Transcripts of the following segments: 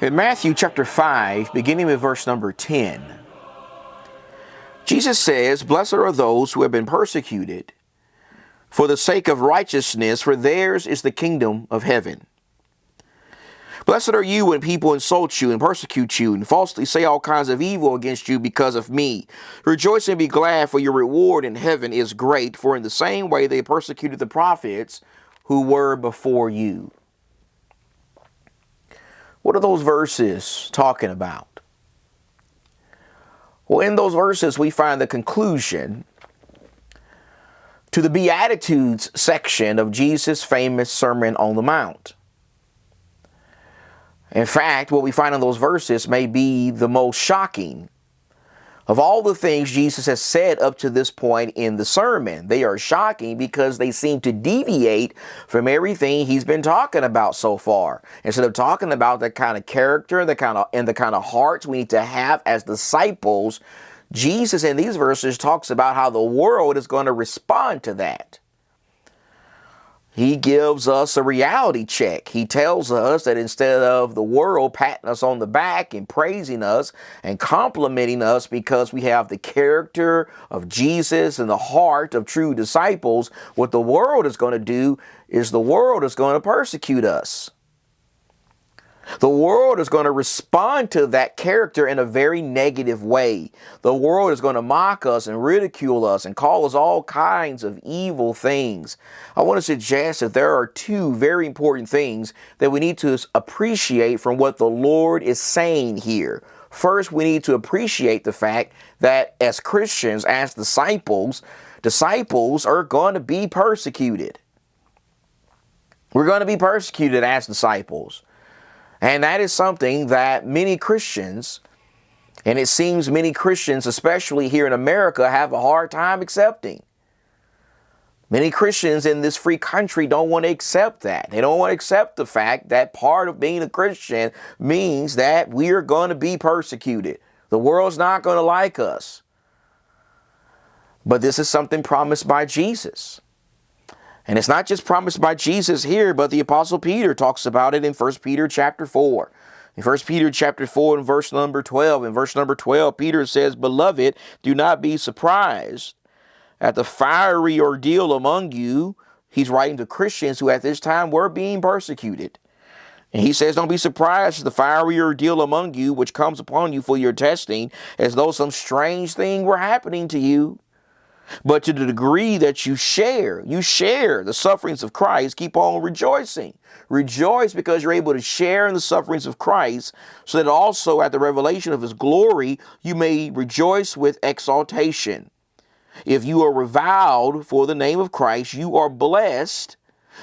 In Matthew chapter 5, beginning with verse number 10, Jesus says, "Blessed are those who have been persecuted for the sake of righteousness, for theirs is the kingdom of heaven. Blessed are you when people insult you and persecute you and falsely say all kinds of evil against you because of me. Rejoice and be glad, for your reward in heaven is great, for in the same way they persecuted the prophets who were before you." What are those verses talking about? Well, in those verses, we find the conclusion to the Beatitudes section of Jesus' famous Sermon on the Mount. In fact, what we find in those verses may be the most shocking of all the things Jesus has said up to this point in the sermon. They are shocking because they seem to deviate from everything he's been talking about so far. Instead of talking about the kind of character, the kind of hearts we need to have as disciples, Jesus in these verses talks about how the world is going to respond to that. He gives us a reality check. He tells us that instead of the world patting us on the back and praising us and complimenting us because we have the character of Jesus and the heart of true disciples, what the world is going to do is the world is going to persecute us. The world is going to respond to that character in a very negative way. The world is going to mock us and ridicule us and call us all kinds of evil things. I want to suggest that there are two very important things that we need to appreciate from what the Lord is saying here. First, we need to appreciate the fact that as Christians, as disciples are going to be persecuted. We're going to be persecuted as disciples. And that is something that many Christians, and it seems many Christians, especially here in America, have a hard time accepting. Many Christians in this free country don't want to accept that. They don't want to accept the fact that part of being a Christian means that we are going to be persecuted. The world's not going to like us. But this is something promised by Jesus. And it's not just promised by Jesus here, but the Apostle Peter talks about it in 1 Peter chapter 4. In 1 Peter chapter 4 and verse number 12, in verse number 12, Peter says, "Beloved, do not be surprised at the fiery ordeal among you." He's writing to Christians who at this time were being persecuted. And he says, "Don't be surprised at the fiery ordeal among you, which comes upon you for your testing, as though some strange thing were happening to you. But to the degree that you share the sufferings of Christ, keep on rejoicing." Rejoice because you're able to share in the sufferings of Christ, so that also at the revelation of his glory, you may rejoice with exaltation. If you are reviled for the name of Christ, you are blessed,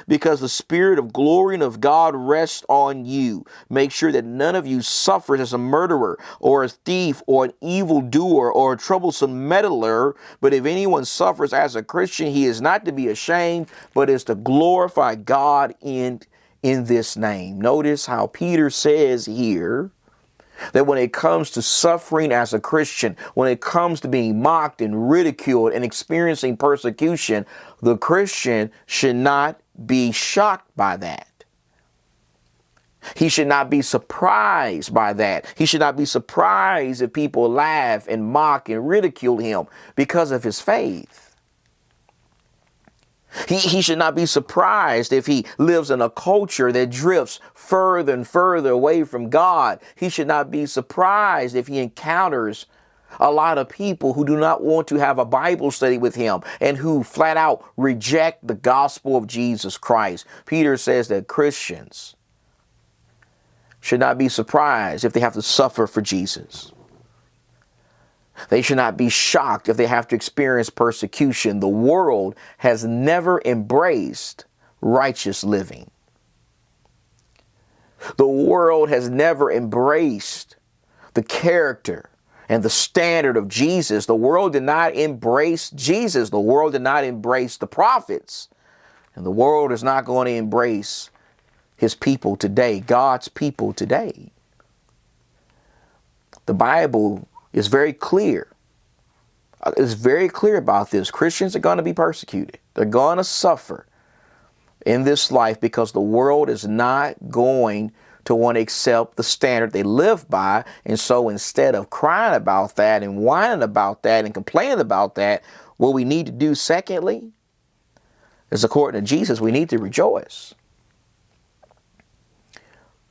because the Spirit of glory and of God rests on you. Make sure that none of you suffers as a murderer or a thief or an evildoer or a troublesome meddler. But if anyone suffers as a Christian, he is not to be ashamed, but is to glorify God in this name. Notice how Peter says here that when it comes to suffering as a Christian, when it comes to being mocked and ridiculed and experiencing persecution, the Christian should not be shocked by that. He should not be surprised by that. He should not be surprised if people laugh and mock and ridicule him because of his faith. He should not be surprised if he lives in a culture that drifts further and further away from God. He should not be surprised if he encounters a lot of people who do not want to have a Bible study with him and who flat out reject the gospel of Jesus Christ. Peter says that Christians should not be surprised if they have to suffer for Jesus. They should not be shocked if they have to experience persecution. The world has never embraced righteous living. The world has never embraced the character and the standard of Jesus. The world did not embrace Jesus. The world did not embrace the prophets. And the world is not going to embrace his people today, God's people today. The Bible is very clear. It's very clear about this. Christians are going to be persecuted. They're going to suffer in this life because the world is not going to want to accept the standard they live by. And so instead of crying about that and whining about that and complaining about that, what we need to do secondly is, according to Jesus, we need to rejoice.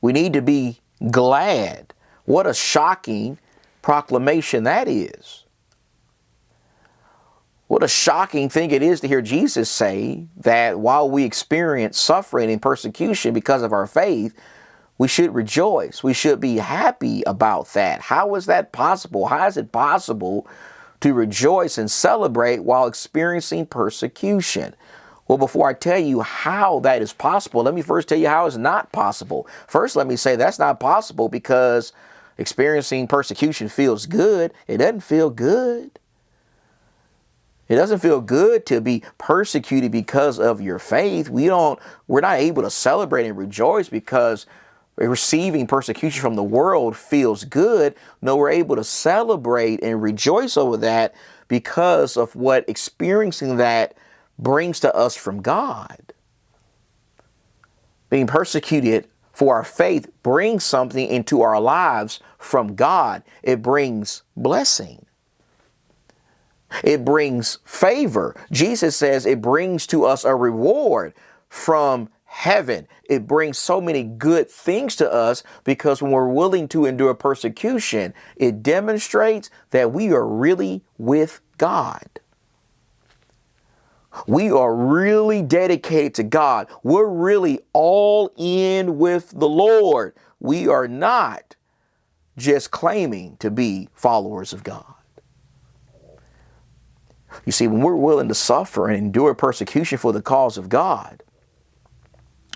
We need to be glad. What a shocking proclamation that is. What a shocking thing it is to hear Jesus say that while we experience suffering and persecution because of our faith, we should rejoice. We should be happy about that. How is that possible? How is it possible to rejoice and celebrate while experiencing persecution? Well, before I tell you how that is possible, let me first tell you how it's not possible. First, let me say that's not possible because experiencing persecution feels good. It doesn't feel good. It doesn't feel good to be persecuted because of your faith. We're not able to celebrate and rejoice because receiving persecution from the world feels good. No, we're able to celebrate and rejoice over that because of what experiencing that brings to us from God. Being persecuted for our faith brings something into our lives from God. It brings blessing. It brings favor. Jesus says it brings to us a reward from heaven. It brings so many good things to us because when we're willing to endure persecution, it demonstrates that we are really with God. We are really dedicated to God. We're really all in with the Lord. We are not just claiming to be followers of God. You see, when we're willing to suffer and endure persecution for the cause of God,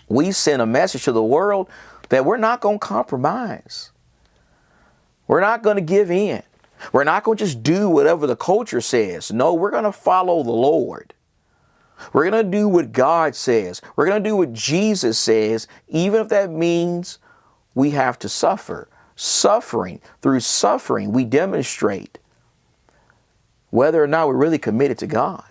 we send a message to the world that we're not going to compromise. We're not going to give in. We're not going to just do whatever the culture says. No, we're going to follow the Lord. We're going to do what God says. We're going to do what Jesus says, even if that means we have to suffer. Through suffering, we demonstrate whether or not we're really committed to God.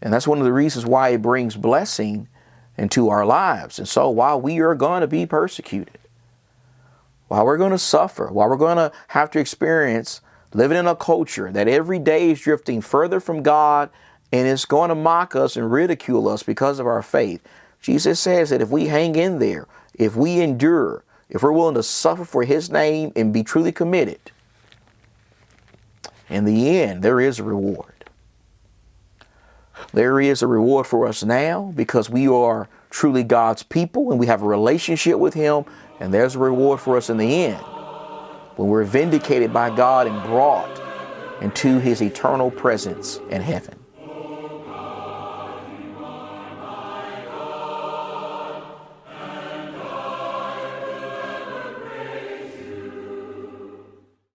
And that's one of the reasons why it brings blessing into our lives. And so while we are going to be persecuted, while we're going to suffer, while we're going to have to experience living in a culture that every day is drifting further from God and it's going to mock us and ridicule us because of our faith, Jesus says that if we hang in there, if we endure, if we're willing to suffer for his name and be truly committed, in the end, there is a reward. There is a reward for us now because we are truly God's people and we have a relationship with him. And there's a reward for us in the end when we're vindicated by God and brought into his eternal presence in heaven.